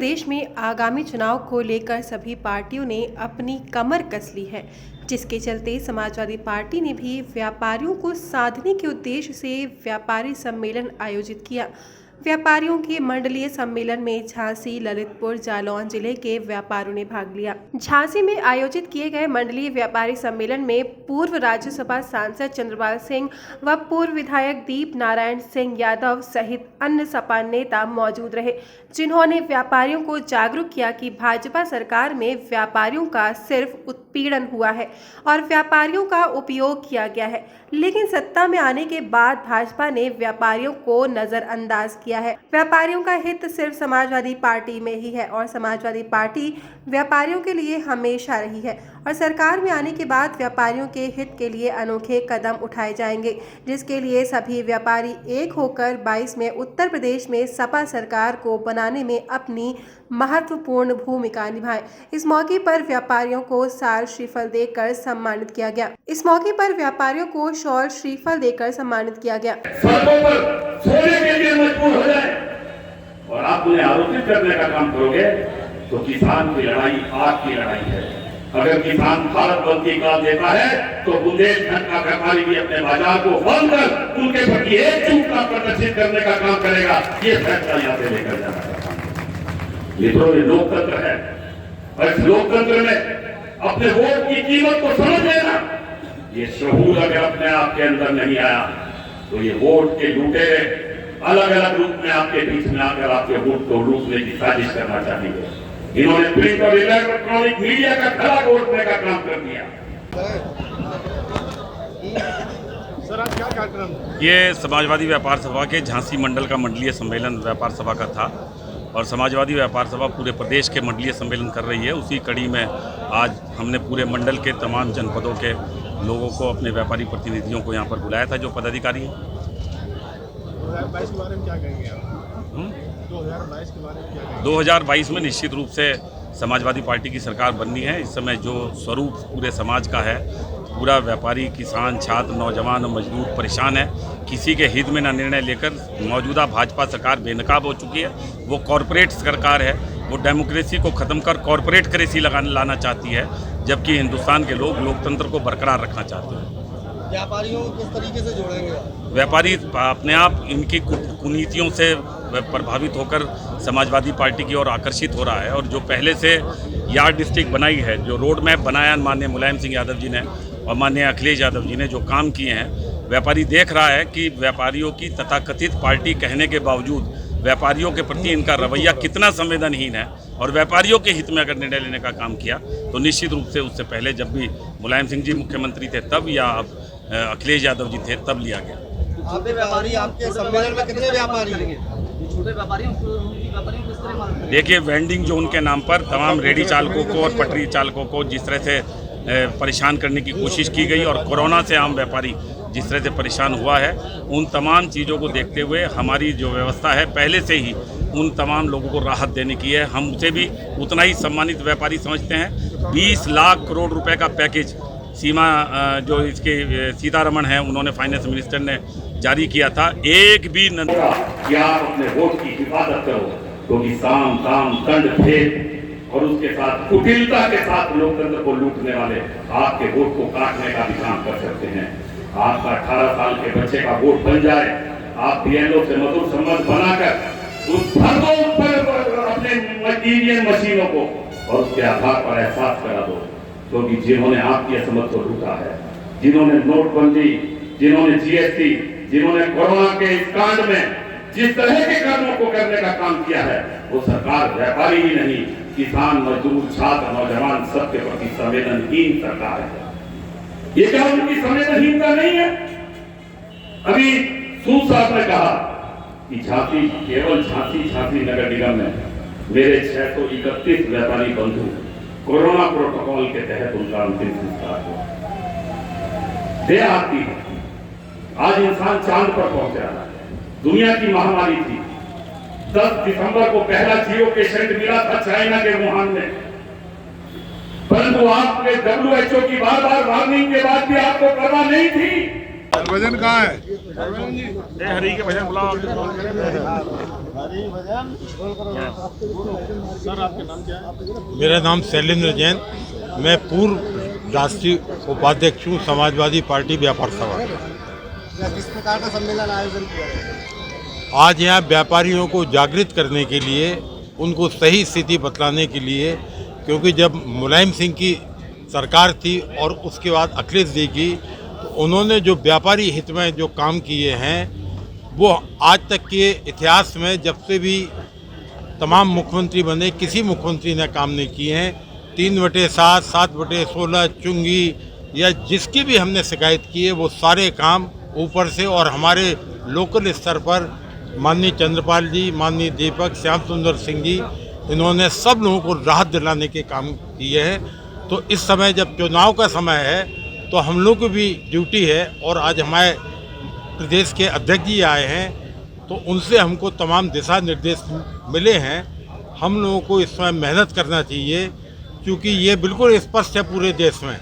प्रदेश में आगामी चुनाव को लेकर सभी पार्टियों ने अपनी कमर कस ली है, जिसके चलते समाजवादी पार्टी ने भी व्यापारियों को साधने के उद्देश्य से व्यापारी सम्मेलन आयोजित किया। व्यापारियों के मंडलीय सम्मेलन में झांसी, ललितपुर, जालौन जिले के व्यापारियों ने भाग लिया। झांसी में आयोजित किए गए मंडलीय व्यापारी सम्मेलन में पूर्व राज्यसभा सांसद चंद्रपाल सिंह व पूर्व विधायक दीप नारायण सिंह यादव सहित अन्य सपा नेता मौजूद रहे, जिन्होंने व्यापारियों को जागरूक किया कि भाजपा सरकार में व्यापारियों का सिर्फ उत्पीड़न हुआ है और व्यापारियों का उपयोग किया गया है, लेकिन सत्ता में आने के बाद भाजपा ने व्यापारियों को नजरअंदाज किया है। व्यापारियों का हित सिर्फ समाजवादी पार्टी में ही है और समाजवादी पार्टी व्यापारियों के लिए हमेशा रही है और सरकार में आने के बाद व्यापारियों के हित के लिए अनोखे कदम उठाए जाएंगे, जिसके लिए सभी व्यापारी एक होकर 22 में उत्तर प्रदेश में सपा सरकार को बनाने में अपनी महत्वपूर्ण भूमिका निभाएं। इस मौके पर व्यापारियों को साल श्रीफल देकर सम्मानित किया गया। इस मौके पर व्यापारियों को शॉल श्रीफल देकर सम्मानित किया गया। सोने के लिए मजबूर हो जाए और आप उन्हें आरोपित करने का काम करोगे तो किसान की लड़ाई आपकी लड़ाई है। अगर किसान भारत बंद की काल देता है तो बुंदेलखंड का व्यापारी भी अपने बाजार को बंद कर उनके प्रति एकजुटता प्रदर्शित करने का काम करेगा। ये फैसला यहाँ से लेकर जाना चाहता हूँ। ये तो लोकतंत्र है और इस लोकतंत्र में अपने वोट की कीमत को समझ लेना। ये शहूर अगर अपने आप के अंदर नहीं आया तो ये वोट के लुटेरे अलग अलग रूप में आपके बीच में आकर आपके वोट को लूटने की साजिश करना चाहेंगे। इन्होंने प्रिंट और इलेक्ट्रॉनिक मीडिया का खड़ा तोड़ने का काम कर दिया। सर, आज क्या कार्यक्रम? ये समाजवादी व्यापार सभा के झांसी मंडल का मंडलीय सम्मेलन व्यापार सभा का था और समाजवादी व्यापार सभा पूरे प्रदेश के मंडलीय सम्मेलन कर रही है। उसी कड़ी में आज हमने पूरे मंडल के तमाम जनपदों के लोगों को, अपने व्यापारी प्रतिनिधियों को यहाँ पर बुलाया था, जो पदाधिकारी हैं। 2022 के बारे में क्या कहेंगे आप? 2022 के बारे में क्या कहेंगे? 2022 में निश्चित रूप से समाजवादी पार्टी की सरकार बननी है। इस समय जो स्वरूप पूरे समाज का है, पूरा व्यापारी, किसान, छात्र, नौजवान और मजदूर परेशान है। किसी के हित में न निर्णय लेकर मौजूदा भाजपा सरकार बेनकाब हो चुकी है। वो कॉरपोरेट सरकार है, वो डेमोक्रेसी को ख़त्म कर कॉरपोरेट करेंसी लाना चाहती है, जबकि हिंदुस्तान के लोग लोकतंत्र को बरकरार रखना चाहते हैं। व्यापारियों को किस तरीके से जोड़ेंगे? व्यापारी अपने आप इनकी कुनीतियों से प्रभावित होकर समाजवादी पार्टी की ओर आकर्षित हो रहा है और जो पहले से यार्ड डिस्ट्रिक्ट बनाई है, जो रोड मैप बनाया माननीय मुलायम सिंह यादव जी ने और माननीय अखिलेश यादव जी ने जो काम किए हैं, व्यापारी देख रहा है कि व्यापारियों की तथाकथित पार्टी कहने के बावजूद व्यापारियों के प्रति इनका रवैया कितना संवेदनहीन है और व्यापारियों के हित में अगर निर्णय लेने का काम किया तो निश्चित रूप से उससे पहले जब भी मुलायम सिंह जी मुख्यमंत्री थे तब या अखिलेश यादव जी थे तब लिया गया। आपके सम्मेलन में कितने व्यापारी हैं? छोटे व्यापारियों किस तरह? देखिए, वेंडिंग जोन के नाम पर तमाम रेडी चालकों को और पटरी चालकों को जिस तरह से परेशान करने की कोशिश की गई और कोरोना से आम व्यापारी जिस तरह से परेशान हुआ है, उन तमाम चीज़ों को देखते हुए हमारी जो व्यवस्था है पहले से ही उन तमाम लोगों को राहत देने की है। हम उसे भी उतना ही सम्मानित व्यापारी समझते हैं। 20 लाख करोड़ रुपए का पैकेज सीमा जो इसके सीतारमण है, उन्होंने फाइनेंस मिनिस्टर ने जारी किया था। एक भी कि आप अपने वोट की हिफाजत करो, क्योंकि साम दाम दंड भेद और उसके साथ कुटिलता के साथ लोकतंत्र को लूटने वाले आपके वोट को काटने का भी काम कर सकते हैं। आपका 18 साल के बच्चे का वोट बन जाए, आप बीएलओ से मधुर संबंध बनाकर उस अपने ईवीएम मशीनों को और उसके आधार पर एहसास करा दो, क्योंकि जिन्होंने आपकी असमत को लूटा है, जिन्होंने नोटबंदी, जिन्होंने जीएसटी, जिन्होंने कोरोना के इस कांड में जिस तरह के कामों को करने का काम किया है, वो सरकार व्यापारी ही नहीं, किसान, मजदूर, छात्र, नौजवान सबके प्रति संवेदनहीन सरकार है। ये क्या उनकी संवेदनहीनता नहीं है? अभी सूद साहब ने कहा कि झांसी, केवल झांसी नगर निगम में मेरे 631 व्यापारी बंधु कोरोना प्रोटोकॉल के तहत उनका अंतिम संस्कार हुआ। दे आती है, आज इंसान चांद पर पहुंच रहा है। दुनिया की महामारी थी। 10 दिसंबर को पहला जियो पेशेंट मिला था चाइना के वुहान में, परंतु आपने WHO की बार-बार वार्निंग के बाद भी आपको परवाह नहीं थी। वजन कहाँ है? हरी के भजन बुलाओ। सर आपका नाम क्या है? मेरा नाम शैलेंद्र जैन, मैं पूर्व राष्ट्रीय उपाध्यक्ष हूँ समाजवादी पार्टी व्यापार सभा। किस प्रकार का सम्मेलन आयोजन किया है? आज यहाँ व्यापारियों को जागृत करने के लिए, उनको सही स्थिति बतलाने के लिए, क्योंकि जब मुलायम सिंह की सरकार थी और उसके बाद अखिलेश जी की, तो उन्होंने जो व्यापारी हित में जो काम किए हैं वो आज तक के इतिहास में जब से भी तमाम मुख्यमंत्री बने किसी मुख्यमंत्री ने काम नहीं किए हैं। 3/7, 7/16 चुंगी या जिसकी भी हमने शिकायत की है वो सारे काम ऊपर से और हमारे लोकल स्तर पर माननीय चंद्रपाल जी, माननीय दीपक, श्याम सुंदर सिंह जी, इन्होंने सब लोगों को राहत दिलाने के काम किए हैं। तो इस समय जब चुनाव का समय है तो हम लोग की भी ड्यूटी है और आज हमारे प्रदेश के अध्यक्ष जी आए हैं तो उनसे हमको तमाम दिशा निर्देश मिले हैं। हम लोगों को इस समय मेहनत करना चाहिए क्योंकि ये बिल्कुल स्पष्ट है पूरे देश में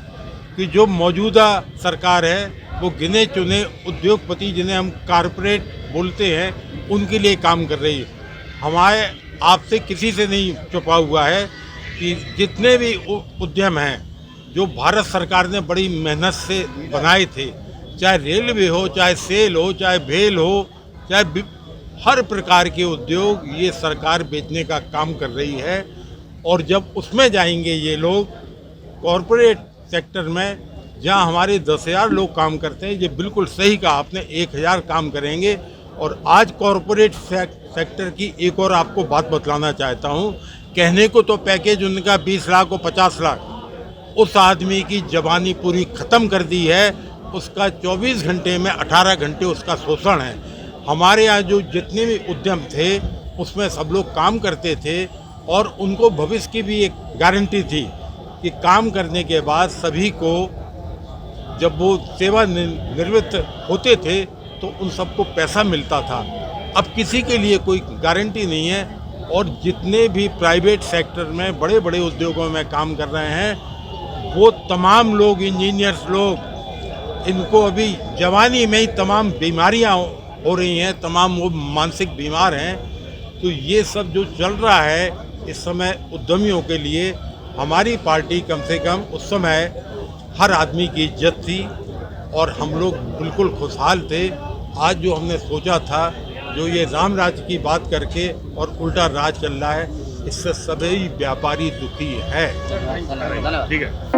कि जो मौजूदा सरकार है वो गिने चुने उद्योगपति जिन्हें हम कारपोरेट बोलते हैं उनके लिए काम कर रही है। हमारे आपसे किसी से नहीं छुपा हुआ है कि जितने भी उद्यम हैं जो भारत सरकार ने बड़ी मेहनत से बनाए थे, चाहे रेलवे हो, चाहे सेल हो, चाहे भेल हो, चाहे हर प्रकार के उद्योग ये सरकार बेचने का काम कर रही है। और जब उसमें जाएंगे ये लोग कॉरपोरेट सेक्टर में जहां हमारे 10,000 लोग काम करते हैं, ये बिल्कुल सही कहा आपने, 1,000 काम करेंगे। और आज कॉरपोरेट सेक्टर की एक और आपको बात बतलाना चाहता हूं। कहने को तो पैकेज उनका 20 लाख और 50 लाख, उस आदमी की जवानी पूरी ख़त्म कर दी है। उसका 24 घंटे में 18 घंटे उसका शोषण है। हमारे यहाँ जो जितने भी उद्यम थे उसमें सब लोग काम करते थे और उनको भविष्य की भी एक गारंटी थी कि काम करने के बाद सभी को जब वो सेवा निवृत्त होते थे तो उन सबको पैसा मिलता था। अब किसी के लिए कोई गारंटी नहीं है और जितने भी प्राइवेट सेक्टर में बड़े बड़े उद्योगों में काम कर रहे हैं वो तमाम लोग, इंजीनियर्स लोग, इनको अभी जवानी में ही तमाम बीमारियां हो रही हैं, तमाम वो मानसिक बीमार हैं। तो ये सब जो चल रहा है इस समय उद्यमियों के लिए, हमारी पार्टी कम से कम उस समय हर आदमी की इज्जत थी और हम लोग बिल्कुल खुशहाल थे। आज जो हमने सोचा था, जो ये राम राज्य की बात करके और उल्टा राज चल रहा है, इससे सभी व्यापारी दुखी है। ठीक है।